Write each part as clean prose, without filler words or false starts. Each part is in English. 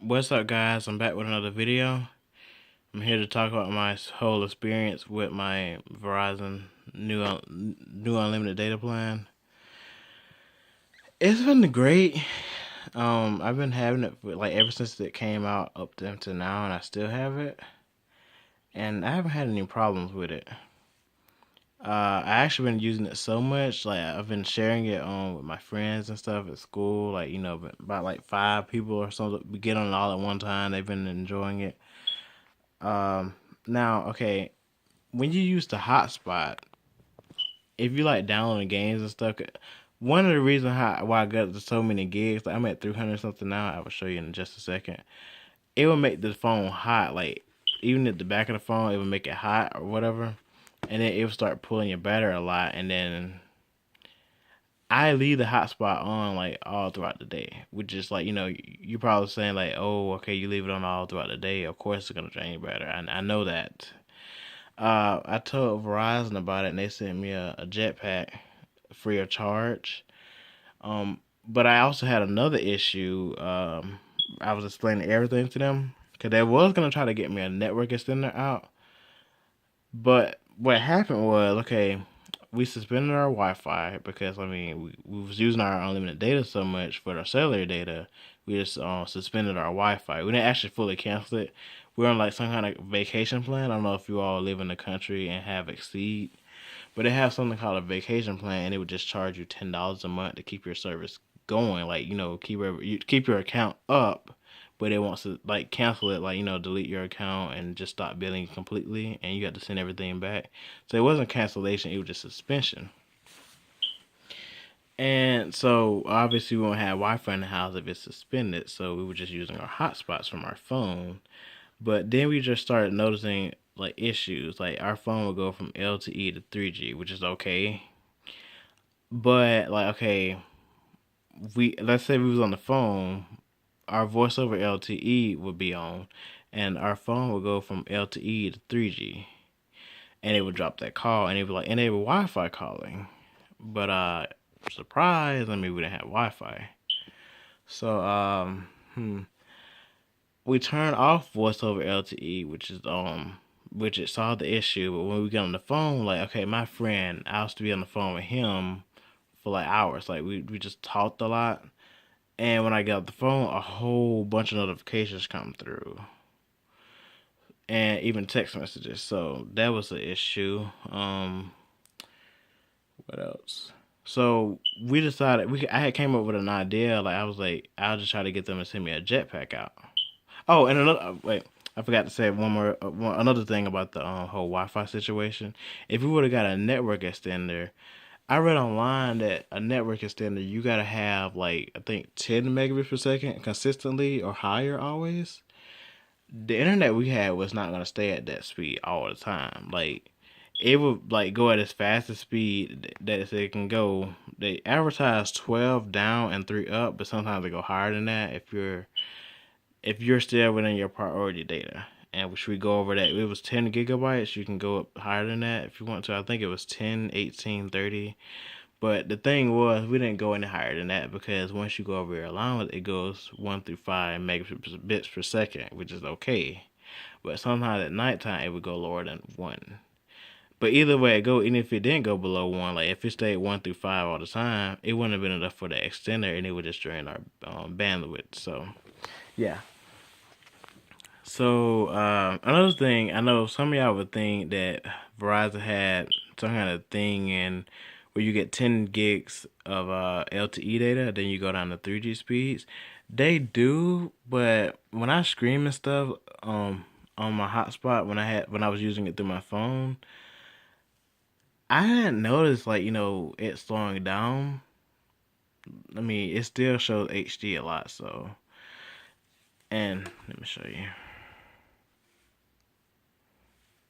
What's up, guys? I'm back with another video. I'm here to talk about my whole experience with my Verizon new unlimited data plan. It's been great. I've been having it for, like ever since it came out up to until now, and I still have it, and I haven't had any problems with it. I actually been using it so much, like I've been sharing it with my friends and stuff at school. Like about like 5 people or something. We get on it all at one time. They've been enjoying it. Um, Now, okay, when you use the hotspot, if you like downloading games and stuff, one of the reasons why I got so many gigs, like I'm at 300 something now. I will show you in just a second. It will make the phone hot, like even at the back of the phone, it will make it hot or whatever, and then it will start pulling your battery a lot. And then I leave the hotspot on like all throughout the day, which is like you probably saying like, oh, okay, you leave it on all throughout the day. Of course, it's gonna drain your battery. I know that. I told Verizon about it, and they sent me a jetpack free of charge. But I also had another issue. I was explaining everything to them because they was gonna try to get me a network extender out. But what happened was, okay, we suspended our Wi-Fi because we was using our unlimited data so much for our cellular data. We just suspended our Wi-Fi. We didn't actually fully cancel it. We're on like some kind of vacation plan. I don't know if you all live in the country and have Exceed, but they have something called a vacation plan, and it would just charge you $10 a month to keep your service going. Like keep your account up, but it wants to like cancel it, like delete your account and just stop billing completely, and you have to send everything back. So it wasn't cancellation; it was just suspension. And so obviously we won't have Wi-Fi in the house if it's suspended, so we were just using our hotspots from our phone. But then we just started noticing like issues. Like our phone would go from LTE to 3G, which is okay. But like okay, we let's say we was on the phone, our voice over LTE would be on, and our phone would go from LTE to 3G, and it would drop that call, and it would like enable Wi-Fi calling. But surprise, I mean we didn't have Wi-Fi, so we turned off voice over LTE, which it solved the issue. But when we get on the phone, like okay, my friend, I used to be on the phone with him for like hours. Like we just talked a lot. And when I get off the phone, a whole bunch of notifications come through, and even text messages. So that was the issue. What else? So we decided I had came up with an idea. Like I was like, I'll just try to get them to send me a jetpack out. Oh, and another wait, I forgot to say another thing about the whole Wi-Fi situation. If we would have got a network extender, I read online that a network extender you gotta have like I think 10 megabits per second consistently or higher always. The internet we had was not gonna stay at that speed all the time. Like it would like go at its fastest speed that it can go. They advertise 12 down and 3 up, but sometimes they go higher than that if you're still within your priority data. And which we go over that. It was 10 gigabytes. You can go up higher than that if you want to. I think it was 10, 18, 30. But the thing was, we didn't go any higher than that because once you go over your allowance, it goes 1 through 5 megabits per second, which is okay. But sometimes at nighttime, it would go lower than 1. But either way it go, even if it didn't go below 1, like if it stayed 1 through 5 all the time, it wouldn't have been enough for the extender and it would just drain our bandwidth. So, yeah. So, another thing, I know some of y'all would think that Verizon had some kind of thing in where you get 10 gigs of LTE data, then you go down to 3G speeds. They do, but when I stream and stuff on my hotspot when I was using it through my phone, I hadn't noticed like, it slowing down. I mean, it still shows HD a lot, so and let me show you.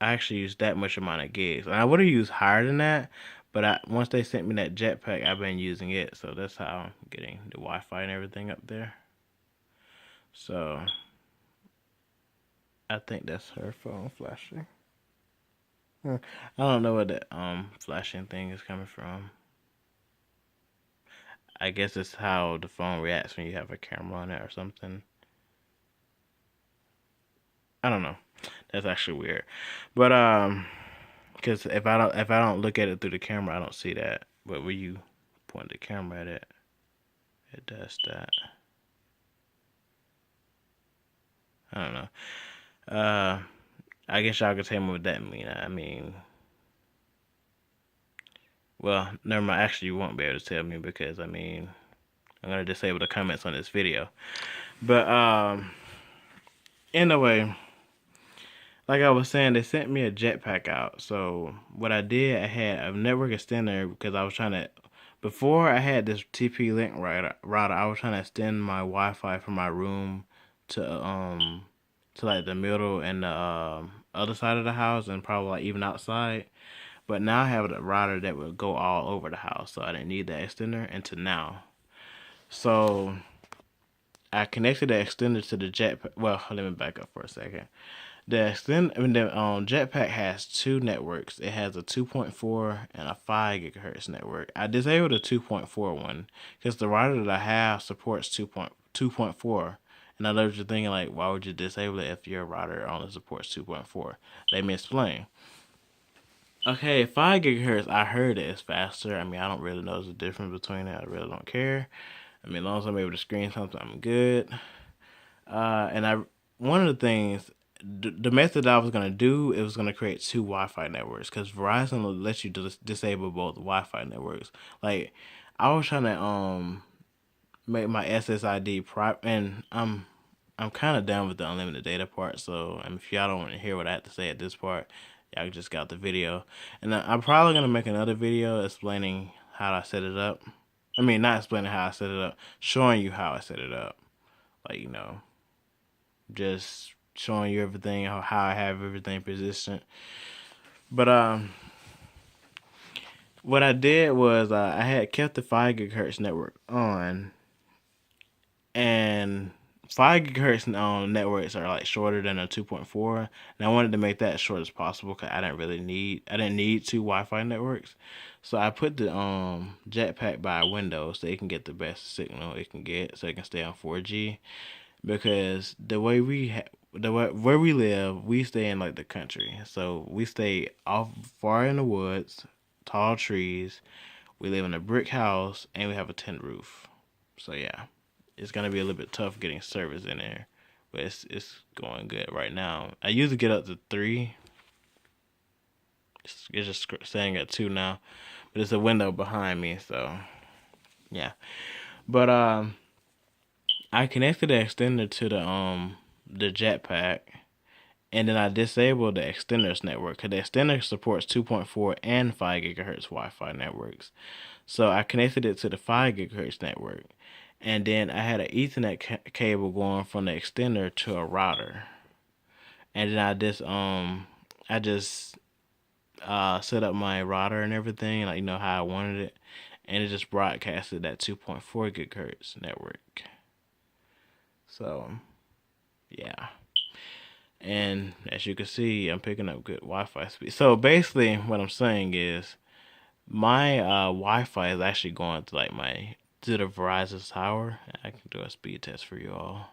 I actually used that much amount of gigs. And I would have used higher than that, but once they sent me that jetpack, I've been using it. So that's how I'm getting the Wi-Fi and everything up there. So I think that's her phone flashing. I don't know where that flashing thing is coming from. I guess it's how the phone reacts when you have a camera on it or something. I don't know. That's actually weird. But because if I don't look at it through the camera, I don't see that. But when you point the camera at it, it does that. I don't know. Uh, I guess y'all could tell me what that mean. I mean, well, never mind. Actually, you won't be able to tell me because I mean, I'm gonna disable the comments on this video. But anyway, like I was saying, they sent me a jetpack out. So what I did, I had a network extender because I was trying to. Before I had this TP-Link router, I was trying to extend my Wi-Fi from my room to like the middle and the other side of the house and probably like even outside. But now I have a router that would go all over the house, so I didn't need that extender until now. So I connected the extender to the jetpack. Well, let me back up for a second. The Jetpack has two networks. It has a 2.4 and a 5 gigahertz network. I disabled the 2.4 one because the router that I have supports 2.4. And I know what you're thinking, like, why would you disable it if your router only supports 2.4? Let me explain. Okay, 5 gigahertz, I heard it is faster. I mean, I don't really know the difference between it. I really don't care. I mean, as long as I'm able to screen something, I'm good. And one of the things, the method I was gonna do, it was gonna create two Wi-Fi networks because Verizon will let you disable both Wi-Fi networks. Like, I was trying to make my SSID private, and I'm kind of down with the unlimited data part. So, if y'all don't want to hear what I have to say at this part, y'all just got the video, and I'm probably gonna make another video explaining how I set it up. I mean, not explaining how I set it up, showing you how I set it up. Like, just showing you everything, how I have everything positioned. But what I did was I had kept the 5 gigahertz network on, and 5 gigahertz networks are like shorter than a 2.4, and I wanted to make that as short as possible because I didn't need two Wi-Fi networks, so I put the jetpack by a window so it can get the best signal it can get, so it can stay on 4G. Because where we live, we stay in like the country, so we stay off far in the woods, tall trees. We live in a brick house and we have a tin roof. So yeah, it's gonna be a little bit tough getting service in there, but it's going good right now. I usually get up to 3. It's just staying at 2 now, but it's a window behind me, so yeah. But I connected the extender to the jetpack, and then I disabled the extender's network because the extender supports 2.4 and 5 gigahertz Wi-Fi networks. So I connected it to the 5 gigahertz network, and then I had an Ethernet cable going from the extender to a router, and then I just set up my router and everything, like how I wanted it, and it just broadcasted that 2.4 gigahertz network. So yeah. And as you can see, I'm picking up good Wi-Fi speed. So basically, what I'm saying is my Wi-Fi is actually going to to the Verizon tower. I can do a speed test for you all.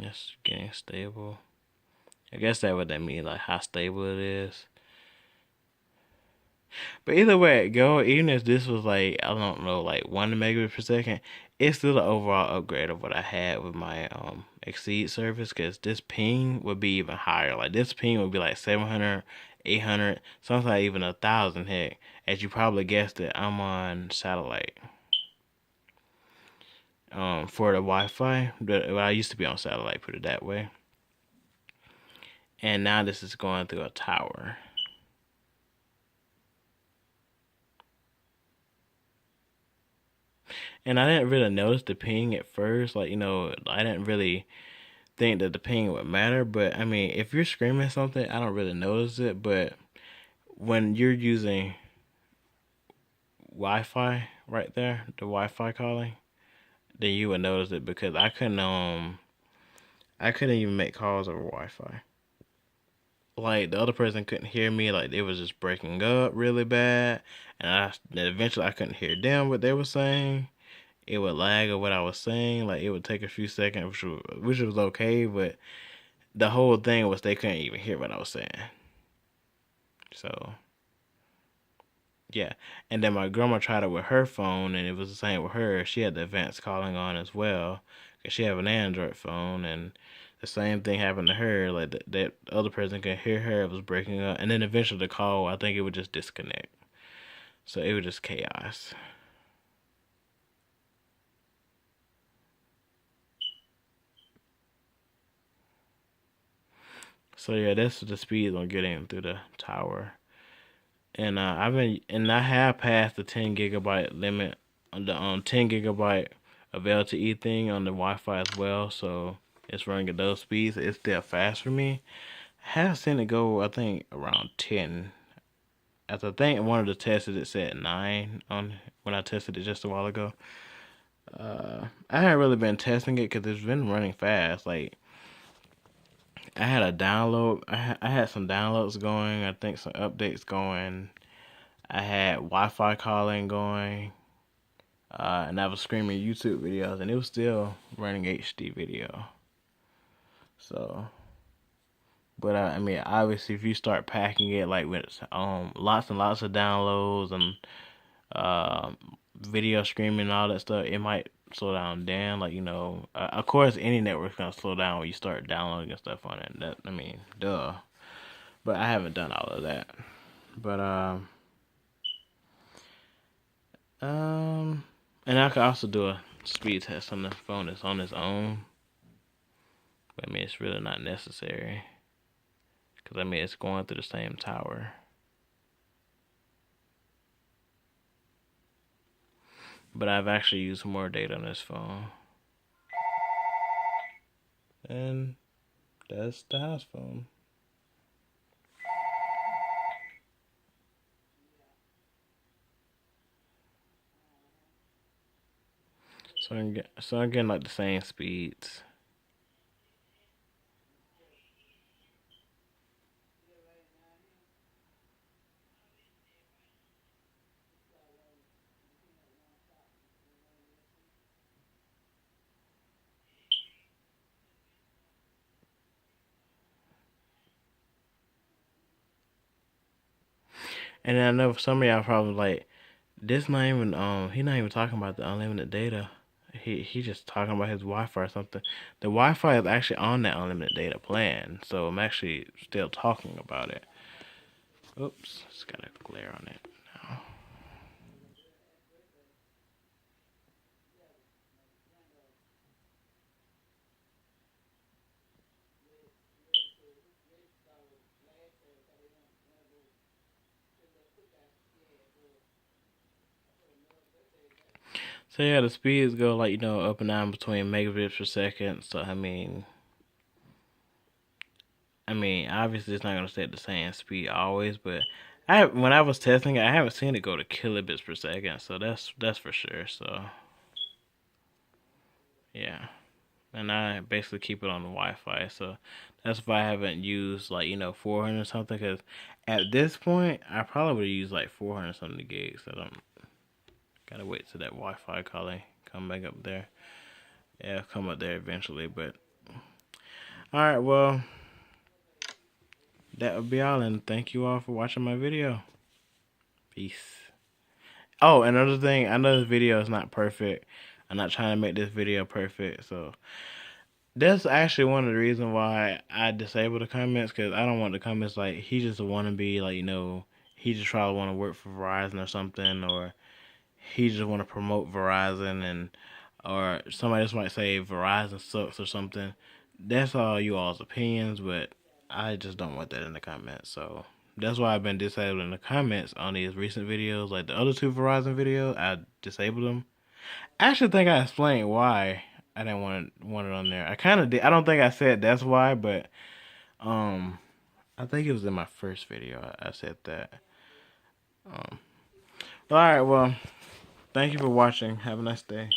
Just getting stable. I guess that's what that means, like how stable it is. But either way it go, even if this was like, I don't know, like 1 megabit per second, it's still an overall upgrade of what I had with my Exceed service, because this ping would be even higher. Like this ping would be like 700, 800, sometimes even 1,000. Heck, as you probably guessed it, I'm on satellite for the Wi-Fi. But well, I used to be on satellite, put it that way. And now this is going through a tower. And I didn't really notice the ping at first. Like, I didn't really think that the ping would matter. But, I mean, if you're screaming something, I don't really notice it. But when you're using Wi-Fi right there, the Wi-Fi calling, then you would notice it because I couldn't even make calls over Wi-Fi. Like the other person couldn't hear me, like they was just breaking up really bad, and then eventually I couldn't hear them what they were saying. It would lag of what I was saying, like it would take a few seconds, which was okay, but the whole thing was they couldn't even hear what I was saying. So yeah, and then my grandma tried it with her phone, and it was the same with her. She had the advanced calling on as well, cause she had an Android phone, and the same thing happened to her. Like that other person could hear her, it was breaking up, and then eventually the call, I think it would just disconnect. So it was just chaos. So yeah, that's the speed I'm getting through the tower, and I have passed the 10 GB limit on the 10 GB of LTE thing on the Wi-Fi as well. So it's running at those speeds. It's still fast for me. I have seen it go, I think, around 10. As I think one of the tests it said 9 on when I tested it just a while ago. I haven't really been testing it because it's been running fast. Like I had a download. I had some downloads going. I think some updates going. I had Wi-Fi calling going, and I was streaming YouTube videos, and it was still running HD video. So, but I mean, obviously, if you start packing it like with lots and lots of downloads and um video streaming and all that stuff, it might slow down. Then, like of course, any network's gonna slow down when you start downloading and stuff on it. That I mean, duh. But I haven't done all of that. But um, and I could also do a speed test on the phone that's on its own. But I mean, it's really not necessary because I mean it's going through the same tower. But I've actually used more data on this phone, and that's the house phone. So I'm getting like the same speeds. And then I know some of y'all probably like this. Not even he not even talking about the unlimited data. He just talking about his Wi-Fi or something. The Wi-Fi is actually on that unlimited data plan, so I'm actually still talking about it. Oops, it's got a glare on it now. So yeah, the speeds go like up and down between megabits per second. So I mean, obviously it's not gonna stay at the same speed always, but when I was testing it, I haven't seen it go to kilobits per second. So that's for sure. So yeah, and I basically keep it on the Wi-Fi. So that's why I haven't used like 400 something. Because at this point, I probably would use like 400 something gigs. So I don't gotta wait till that Wi-Fi calling come back up there. Yeah, come up there eventually. But all right, well that would be all, and thank you all for watching my video. Peace. Oh, another thing, I know this video is not perfect. I'm not trying to make this video perfect, so that's actually one of the reasons why I disable the comments because I don't want the comments like he just want to be like he just probably want to work for Verizon or something, or he just want to promote Verizon, and or somebody else might say Verizon sucks or something. That's all you all's opinions, but I just don't want that in the comments. So that's why I've been disabling the comments on these recent videos. Like the other two Verizon videos, I disabled them. I actually think I explained why I didn't want it on there. I kind of did. I don't think I said that's why, but um, I think it was in my first video I said that. Um, all right, well, thank you for watching. Have a nice day.